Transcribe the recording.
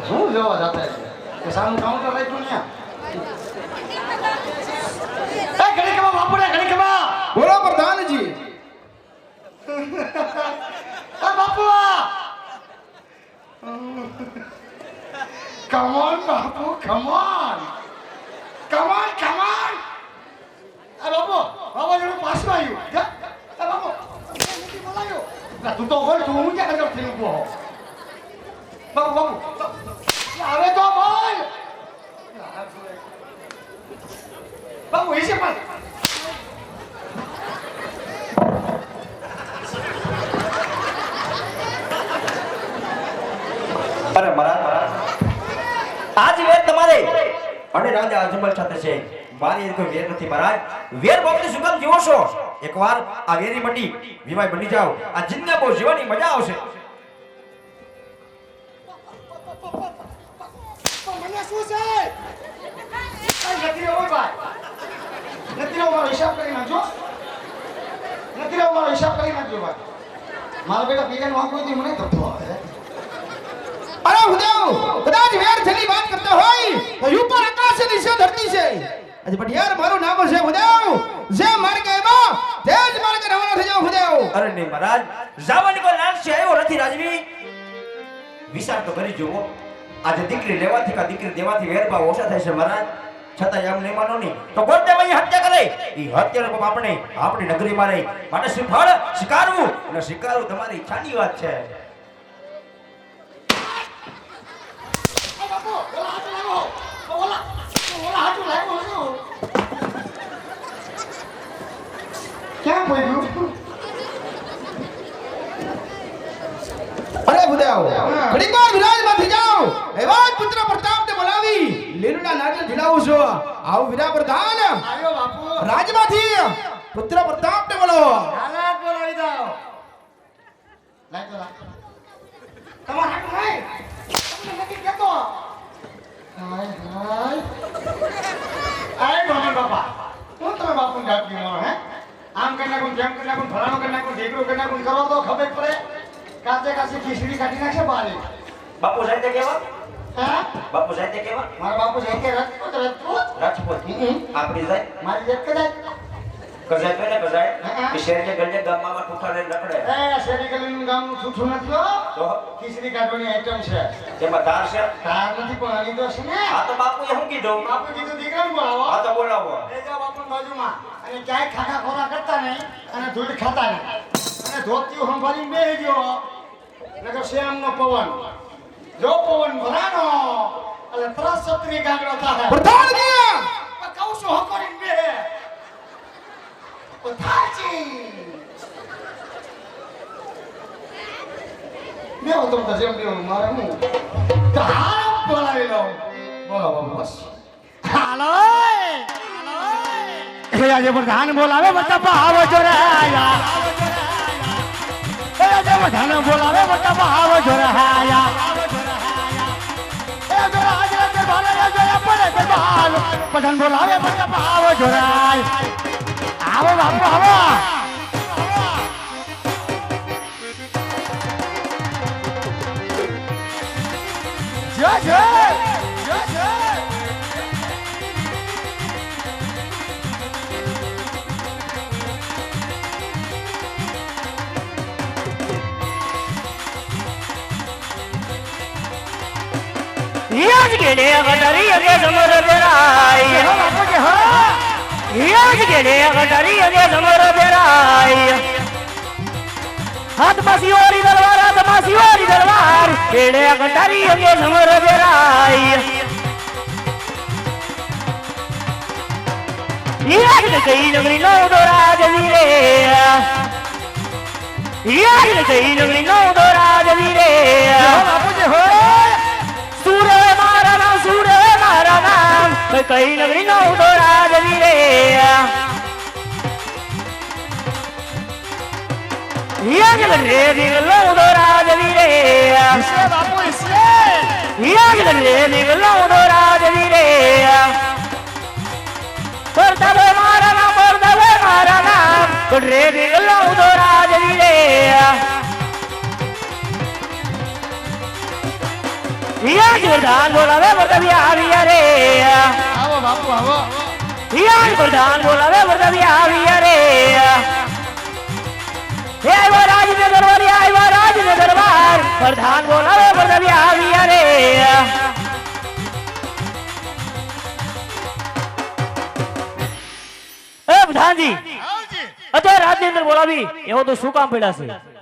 શું લેવા જતા છે કે સામું કાઉન્ટર રાખ્યું ને એ ઘડી કેવા બાપુ ને ઘડી કેવા બોલો પ્રધાનજી એ બાપુ કમ ઓન બાપુ come on come on come on એ બાપુ બાબા જોડે પાછું આવ્યું એ બાપુ બોલાયો તું તો બોલ તું હું ક્યાં કરતો થઈ ઉભો બાપુ બાપુ આવે તો બોલ બાપુ એસે પણ અરે મહારાજ આજ વેર તમારે અને રાજા અજમલ સાથે છે મારી કોઈ વેર નથી મહારાજ વેર બાબતે શું કામ જીવો છો એકવાર આ વેરી મંડી વિવાહ બની જાઓ આ જિંદગી બહુ જીવવાની મજા આવશે મને શું છે કઈ નથી રહ્યો ભાઈ નથી રહ્યો મારો હિસાબ કરી નાખજો નથી રહ્યો મારો હિસાબ કરી નાખજો ભાઈ મારા બેટા પીગન વાંકો હતી મને ધક્કો આવે અરે હુદેવ કદાચ વેર થેલી વાત કરતા હોય તો ઉપર આકાશ છે નીચે ધરતી છે આજે બઢિયાર મારું નામ છે હુદેવ જે માર્ગે એમાં તે જ માર્ગે રવાના થઈ જાવ હુદેવ અરે નહીં મહારાજ જાવાની કોઈ લાલ છે આવ્યો નથી રાજવી વિચાર તો કરી જુઓ આજે દીકરી લેવાથી કા દીકરી દેવાથી વેરભાવ ઓછા થાય છે મહારાજ છતાં એમ નહીં માનો નહીં તો બોલતે ભાઈ હત્યા કરે ઈ હત્યાનો બાપ આપણે આપણી નગરીમાં રહી માટે શ્રીફળ સ્વીકારવું અને સ્વીકારવું તમારી ઈચ્છાની વાત છે બાપુ ઓલા હાથ લાવો ઓલા હાથ લાવો ક્યાં પડ્યું અરે હુદેવ ઘડીકવાર વિરાજમાં થઈ જાઓ એવા જ પુત્ર પ્રતાપને બોલાવી લીલુડા નાટક ઝીલાવું છું આવું વીરા પ્રધાન આવ્યો બાપુ રાજમાંથી પુત્ર પ્રતાપને બોલાવો હાલાત બોલાવી દો લાઈ તો લાઈ તમાર હાથ નહીં તમને નથી કહેતો હાય હાય આય ભગવાન બાપા હું તમે બાપુને જાતી મારો હે આમ કરી નાખું જેમ કરી નાખું ફલાણું કરી નાખું ઢીકડું કરી નાખું કરો તો ખબર પડે કાચે કાચી ખીચડી કાઢી નાખશે બારી બાપુ સાહેબ કેવા હા બાપુ સાહેબ કેવા મારા બાપુ છે કે રાજપૂત રાજપૂત આપણી જાય મારી જેટ કદાચ કજાય પેલે કજાય કે શેર કે ગલ્લે ગામમાં ઠુઠાને રખડે એ શેરી ગલીનું ગામનું છૂઠું નથી હો તો ખીચડી કાઢવાની આઈટમ છે તેમાં ધાર છે તાર નથી પણ આની તો છે ને આ તો બાપુએ શું કીધું બાપુ કીધું દીકરાને બોલાવો આ તો બોલાવો લઈ જાઓ બાપુની બાજુમાં અને ક્યાંય ખાખા ખોરા કરતા નહીં અને ધૂળ ખાતા નહીં અને ધોતિયું સંભાળીને બેસી ગયો નકર શ્યામનો પવન જો પવન ભરાનો એટલે તરત સત્રી ગાગડો થાય પ્રધાનજી કહું છું હકોરીને બે થાચી બેહો તમે તો જેમ બેહો મારે હું તો હાલ બોલાવી લઉં બોલો બાબુ બસ હાલો આજે પ્રધાન બોલાવે બટા આવો જોરે આયા આજે પ્રધાન બોલાવે બટા આવો જોરે આયા એ જોરે આજે તે ભાલે જોરે પડે તે ભાલ પ્રધાન બોલાવે બટા આવો જોરે આવો બાપુ આવો જય જય જય જય याज गेले गटारी अगे समोर बेराई याज गेले गटारी अगे समोर बेराई हाथ मासी दरबार गेले गटारी अगे समोर बेराई याज कई नगरी नो दोराज वीरे याज कई नगरी नो दोराज वीरे सूरे मारा नाम कई नगरी नो दोराज वीरे याज रे दिगलो दोराज वीरे બાપુ ઇસલે याज रे दिगलो दोराज वीरे परदवे मारा नाम रे दिगलो दोराज वीरे હિયા જ પ્રધાન બોલાવે વર્તવ્યા આવ્યા રે આવો બાપુ આવો હિયા જ પ્રધાન બોલાવે વર્તવ્યા આવ્યા રે હે આવ્યો રાજનગર વાળી આવ્યો રાજનગર વાર પ્રધાન બોલાવે વર્તવ્યા આવ્યા રે એ પ્રધાનજી આવજી અત્યારે રાજની અંદર બોલાવી એવો તો શું કામ પડ્યા છે